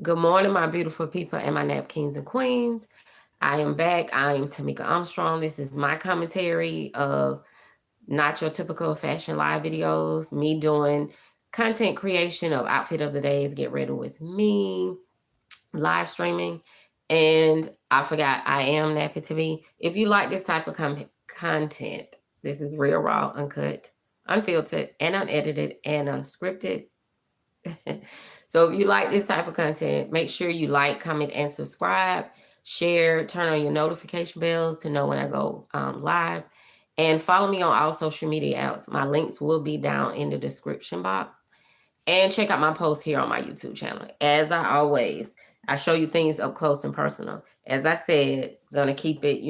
Good morning, my beautiful people and my napkins and queens. I am back. I am Tamika Armstrong. This is my commentary of not your typical fashion live videos, me doing content creation of outfit of the days, get ready with me, live streaming. And I forgot I am Nappy TV. If you like this type of content, this is real, raw, uncut, unfiltered, and unedited, and unscripted. So if you like this type of content, make sure you like, comment, and subscribe. Share, turn on your notification bells to know when I go live. And follow me on all social media apps. My links will be down in the description box. And check out my posts here on my YouTube channel. As I always, I show you things up close and personal. As I said, gonna keep it,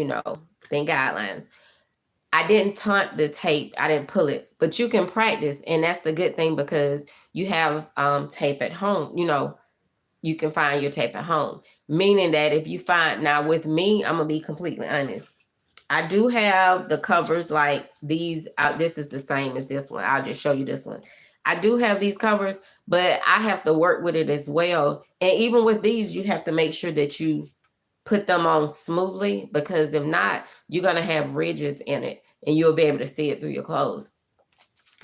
thin guidelines. I didn't taunt the tape. I didn't pull it, but you can practice. And that's the good thing because you have tape at home. You can find your tape at home. Meaning that if you find, now with me, I'm going to be completely honest. I do have the covers like these. This is the same as this one. I'll just show you this one. I do have these covers, but I have to work with it as well. And even with these, you have to make sure that you put them on smoothly, because if not, you're going to have ridges in it and you'll be able to see it through your clothes.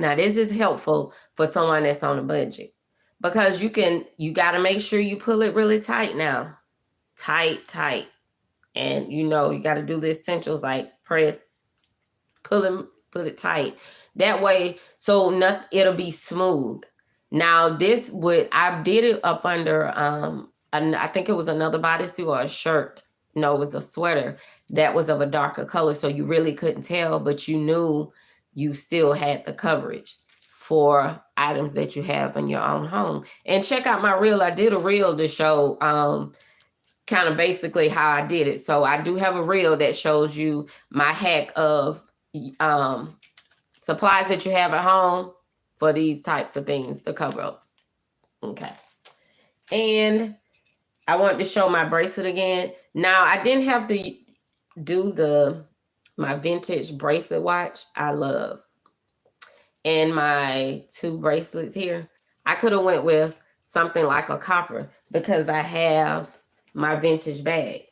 Now, this is helpful for someone that's on a budget, because you got to make sure you pull it really tight now. Tight. And you got to do the essentials like press, pull it tight. That way, so it'll be smooth. Now, I did it up under, I think it was another bodysuit or a shirt. No, it was a sweater that was of a darker color. So you really couldn't tell, but you knew you still had the coverage for items that you have in your own home. And check out my reel. I did a reel to show kind of basically how I did it. So I do have a reel that shows you my hack of supplies that you have at home for these types of things to cover up. Okay. And I want to show my bracelet again. Now, I didn't have to do my vintage bracelet watch I love. And my 2 bracelets here, I could have went with something like a copper because I have my vintage bag.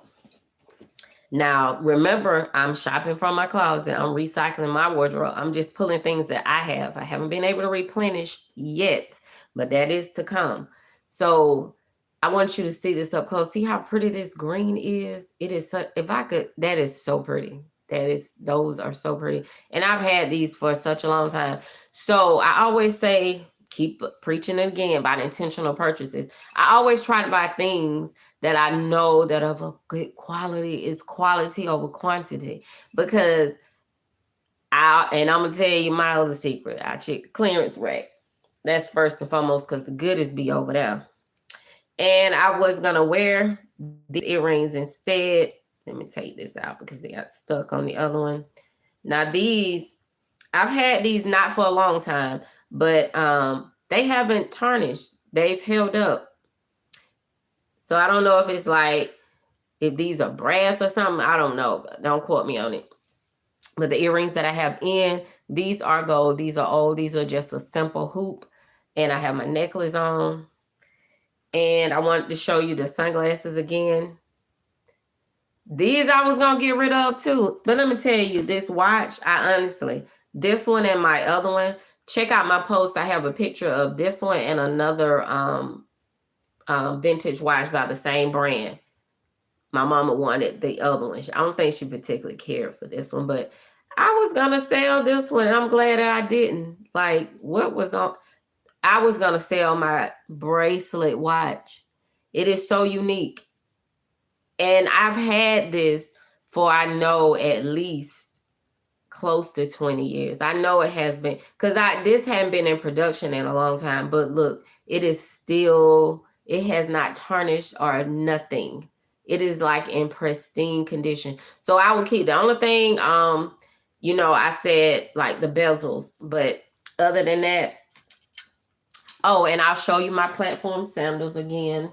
Now, remember, I'm shopping from my closet. I'm recycling my wardrobe. I'm just pulling things that I have. I haven't been able to replenish yet, but that is to come. So I want you to see this up close. See how pretty this green is? It is so, that is so pretty. Those are so pretty. And I've had these for such a long time. So I always say, keep preaching it again about intentional purchases. I always try to buy things that I know that of a good quality, is quality over quantity. Because I'm going to tell you my other secret. I check the clearance rack. That's first and foremost, because the goodies be over there. And I was going to wear these earrings instead. Let me take this out because they got stuck on the other one. Now these, I've had these not for a long time, but they haven't tarnished. They've held up. So I don't know if it's like, if these are brass or something. I don't know. Don't quote me on it. But the earrings that I have in, these are gold. These are old. These are just a simple hoop. And I have my necklace on. And I wanted to show you the sunglasses again. These I was going to get rid of too. But let me tell you, this watch, this one and my other one, check out my post. I have a picture of this one and another vintage watch by the same brand. My mama wanted the other one. I don't think she particularly cared for this one, but I was going to sell this one. And I'm glad that I didn't. Like, what was on? I was going to sell my bracelet watch. It is so unique. And I've had this for, I know, at least close to 20 years. I know it has been, because this hadn't been in production in a long time. But look, it is still, it has not tarnished or nothing. It is like in pristine condition. So I would keep, the only thing, I said like the bezels. But other than that, oh, and I'll show you my platform sandals again.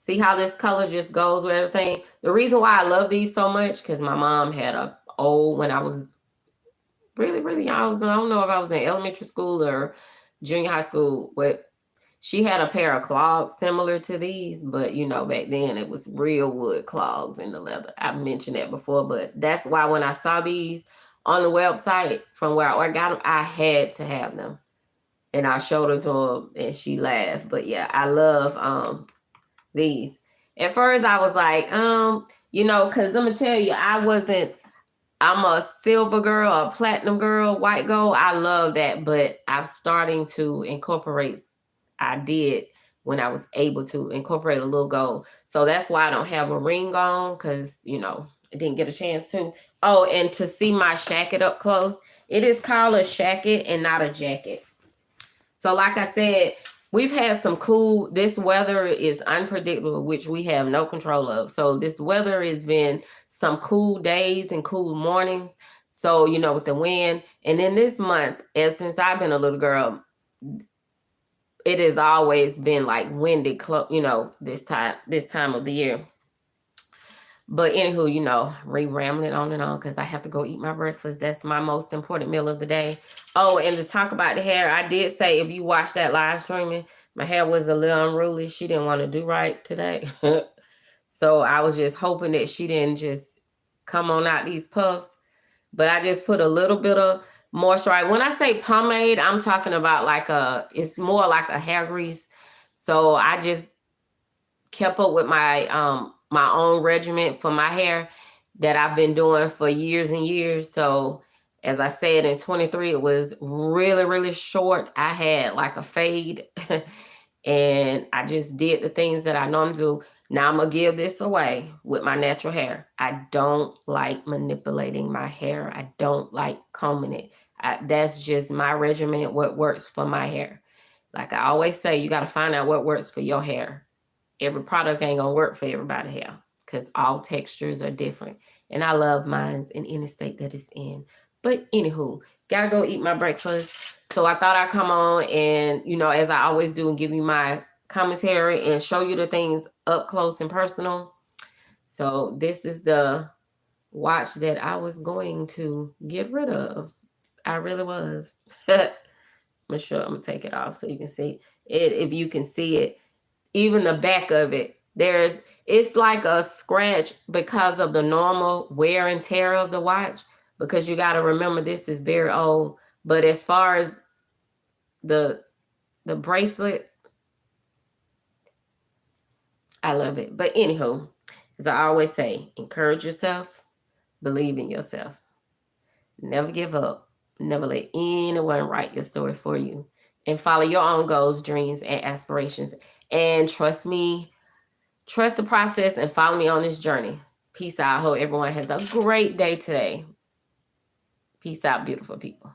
See how this color just goes with everything? The reason why I love these so much, because my mom had when I was really, really young. I don't know if I was in elementary school or junior high school, but she had a pair of clogs similar to these, but you know, back then it was real wood clogs in the leather. I've mentioned that before, but that's why when I saw these on the website from where I got them, I had to have them. And I showed her to her and she laughed. But yeah, I love these. At first I was like, you know, because let me tell you, I'm a silver girl, a platinum girl, white gold. I love that, but I'm starting to incorporate. I did when I was able to incorporate a little gold. So that's why I don't have a ring on, because, you know, I didn't get a chance to. Oh, and to see my shacket up close, it is called a shacket and not a jacket. So like I said, we've had some this weather is unpredictable, which we have no control of. So this weather has been some cool days and cool mornings. So, you know, with the wind. And then this month, and since I've been a little girl, it has always been like windy, you know, this time of the year. But anywho, you know, rambling on and on because I have to go eat my breakfast. That's my most important meal of the day. Oh, and to talk about the hair, I did say if you watch that live streaming, my hair was a little unruly. She didn't want to do right today. So I was just hoping that she didn't just come on out these puffs. But I just put a little bit of moisturizer. When I say pomade, I'm talking about it's more like a hair grease. So I just kept up with my my own regimen for my hair that I've been doing for years and years. So as I said, in 23, it was really, really short. I had like a fade and I just did the things that I normally do. Now I'm going to give this away with my natural hair. I don't like manipulating my hair. I don't like combing it. That's just my regimen, what works for my hair. Like I always say, you got to find out what works for your hair. Every product ain't gonna work for everybody's hair because all textures are different. And I love mine in any state that it's in. But anywho, gotta go eat my breakfast. So I thought I'd come on and, you know, as I always do, and give you my commentary and show you the things up close and personal. So this is the watch that I was going to get rid of. I really was. I'm gonna take it off so you can see it. If you can see it, even the back of it, it's like a scratch because of the normal wear and tear of the watch, because you got to remember this is very old. But as far as the bracelet, I love it. But anywho, as I always say, encourage yourself, believe in yourself, never give up, never let anyone write your story for you, and follow your own goals, dreams, and aspirations. And trust me, trust the process and follow me on this journey. Peace out. I hope everyone has a great day today. Peace out, beautiful people.